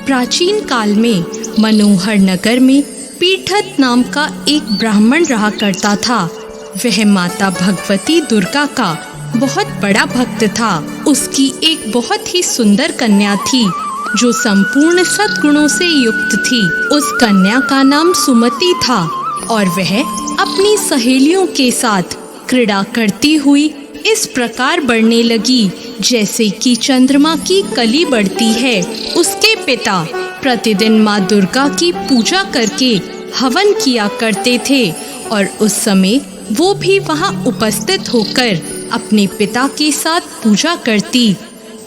प्राचीन काल में मनोहर नगर में पीठत नाम का एक ब्राह्मण रहा करता था। वह माता भगवती दुर्गा का बहुत बड़ा भक्त था। उसकी एक बहुत ही सुंदर कन्या थी जो संपूर्ण सद्गुणों से युक्त थी। उस कन्या का नाम सुमति था और वह अपनी सहेलियों के साथ क्रीड़ा करती हुई इस प्रकार बढ़ने लगी जैसे कि चंद्रमा की कली बढ़ती है। उसके पिता प्रतिदिन माँ दुर्गा की पूजा करके हवन किया करते थे और उस समय वो भी वहाँ उपस्थित होकर अपने पिता के साथ पूजा करती।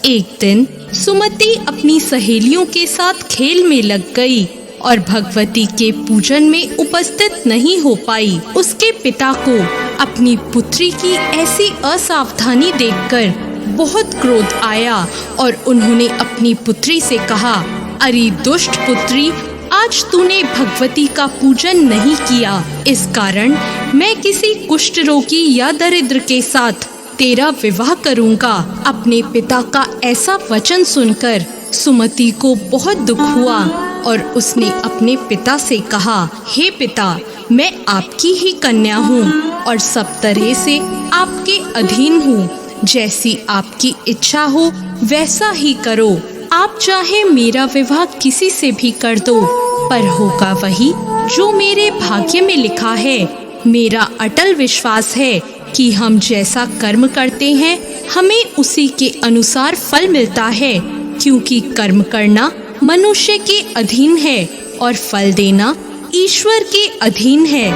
एक दिन सुमति अपनी सहेलियों के साथ खेल में लग गई और भगवती के पूजन में उपस्थित नहीं हो पाई। उसके पिता को अपनी पुत्री की ऐसी असावधानी देखकर बहुत क्रोध आया और उन्होंने अपनी पुत्री से कहा, अरे दुष्ट पुत्री, आज तूने भगवती का पूजन नहीं किया। इस कारण मैं किसी कुष्ठ रोगी या दरिद्र के साथ तेरा विवाह करूंगा। अपने पिता का ऐसा वचन सुनकर सुमति को बहुत दुख हुआ और उसने अपने पिता से कहा, हे पिता, मैं आपकी ही कन्या हूँ और सब तरह से आपके अधीन हूँ। जैसी आपकी इच्छा हो वैसा ही करो। आप चाहे मेरा विवाह किसी से भी कर दो, पर होगा वही जो मेरे भाग्य में लिखा है। मेरा अटल विश्वास है कि हम जैसा कर्म करते हैं हमें उसी के अनुसार फल मिलता है, क्योंकि कर्म करना मनुष्य के अधीन है और फल देना ईश्वर के अधीन है।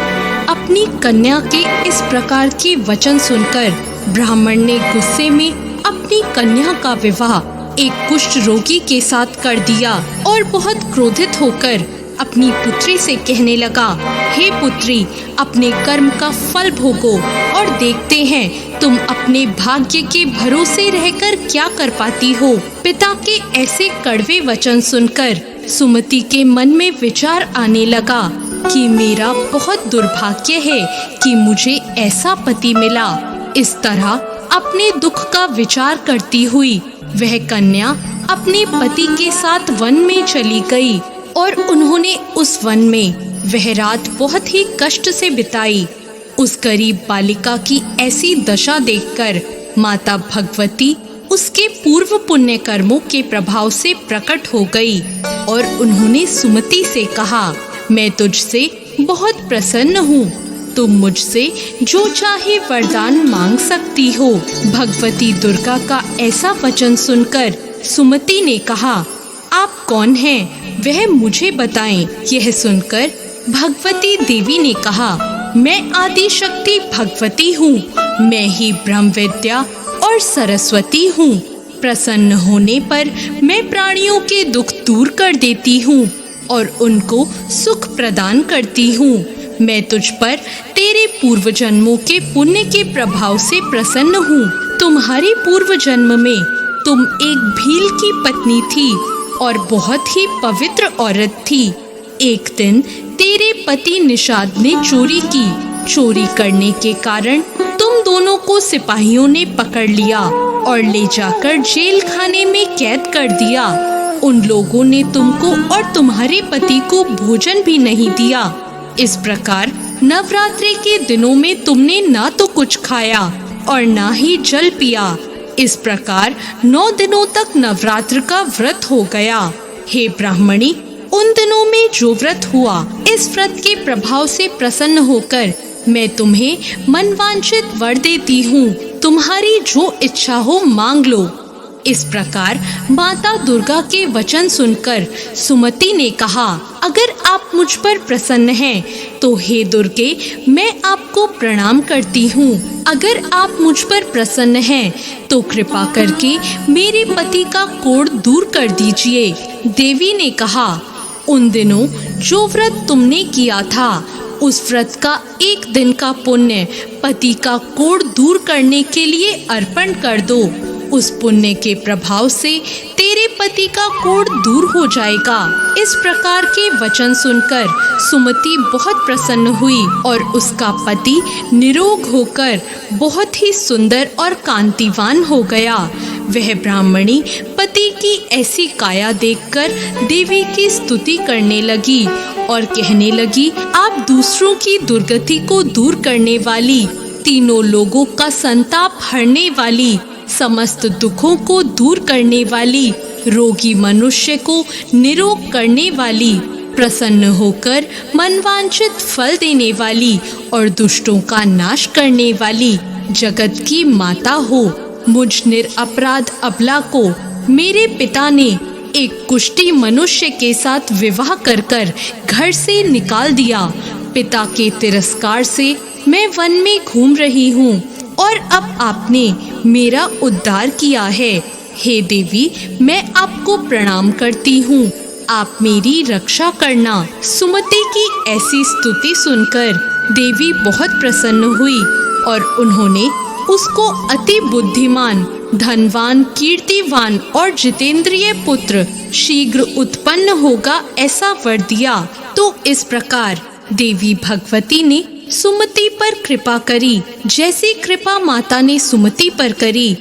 अपनी कन्या के इस प्रकार के वचन सुनकर ब्राह्मण ने गुस्से में अपनी कन्या का विवाह एक कुष्ठ रोगी के साथ कर दिया और बहुत क्रोधित होकर अपनी पुत्री से कहने लगा, हे पुत्री, अपने कर्म का फल भोगो और देखते हैं तुम अपने भाग्य के भरोसे रहकर क्या कर पाती हो। पिता के ऐसे कड़वे वचन सुनकर सुमति के मन में विचार आने लगा कि मेरा बहुत दुर्भाग्य है कि मुझे ऐसा पति मिला। इस तरह अपने दुख का विचार करती हुई वह कन्या अपने पति के साथ वन में चली गई और उन्होंने उस वन में वह रात बहुत ही कष्ट से बिताई। उस गरीब बालिका की ऐसी दशा देखकर माता भगवती उसके पूर्व पुण्य कर्मों के प्रभाव से प्रकट हो गई और उन्होंने सुमति से कहा, मैं तुझसे बहुत प्रसन्न हूँ, तुम मुझसे जो चाहे वरदान मांग सकती हो। भगवती दुर्गा का ऐसा वचन सुनकर सुमति ने कहा, आप कौन हैं? वह मुझे बताएं। यह सुनकर भगवती देवी ने कहा, मैं आदि शक्ति भगवती हूँ, मैं ही ब्रह्म विद्या और सरस्वती हूँ। प्रसन्न होने पर मैं प्राणियों के दुख दूर कर देती हूँ और उनको सुख प्रदान करती हूँ। मैं तुझ पर तेरे पूर्व जन्मों के पुण्य के प्रभाव से प्रसन्न हूँ। तुम्हारे पूर्व जन्म में तुम एक भील की पत्नी थी और बहुत ही पवित्र औरत थी। एक दिन तेरे पति निषाद ने चोरी की। चोरी करने के कारण तुम दोनों को सिपाहियों ने पकड़ लिया और ले जाकर जेल खाने में कैद कर दिया। उन लोगों ने तुमको और तुम्हारे पति को भोजन भी नहीं दिया। इस प्रकार नवरात्रि के दिनों में तुमने ना तो कुछ खाया और ना ही जल पिया। इस प्रकार 9 दिनों तक नवरात्र का व्रत हो गया। हे ब्राह्मणी, उन दिनों में जो व्रत हुआ, इस व्रत के प्रभाव से प्रसन्न होकर मैं तुम्हें मनवांछित वर देती हूँ। तुम्हारी जो इच्छा हो मांग लो। इस प्रकार माता दुर्गा के वचन सुनकर सुमति ने कहा, अगर आप मुझ पर प्रसन्न हैं तो हे दुर्गे, मैं आपको प्रणाम करती हूँ। अगर आप मुझ पर प्रसन्न हैं तो कृपा करके मेरे पति का कोढ़ दूर कर दीजिए। देवी ने कहा, उन दिनों जो व्रत तुमने किया था, उस व्रत का एक दिन का पुण्य पति का कोढ़ दूर करने के लिए अर्पण कर दो। उस पुण्य के प्रभाव से तेरे पति का कोढ़ दूर हो जाएगा। इस प्रकार के वचन सुनकर सुमति बहुत प्रसन्न हुई और उसका पति निरोग होकर बहुत ही सुंदर और कांतिवान हो गया। वह ब्राह्मणी पति की ऐसी काया देखकर देवी की स्तुति करने लगी और कहने लगी, आप दूसरों की दुर्गति को दूर करने वाली, तीनों लोगों का संताप हरने वाली, समस्त दुखों को दूर करने वाली, रोगी मनुष्य को निरोग करने वाली, प्रसन्न होकर मनवांछित फल देने वाली और दुष्टों का नाश करने वाली, जगत की माता हो। मुझ निरपराध अबला को मेरे पिता ने एक कुष्ठी मनुष्य के साथ विवाह कर घर से निकाल दिया। पिता के तिरस्कार से मैं वन में घूम रही हूँ और अब आपने मेरा उद्धार किया है। हे देवी, मैं आपको प्रणाम करती हूँ, आप मेरी रक्षा करना। सुमति की ऐसी स्तुति सुनकर देवी बहुत प्रसन्न हुई और उन्होंने उसको अति बुद्धिमान, धनवान, कीर्तिवान और जितेंद्रिय पुत्र शीघ्र उत्पन्न होगा ऐसा वर दिया। तो इस प्रकार देवी भगवती ने सुमति पर कृपा करी। जैसी कृपा माता ने सुमति पर करी,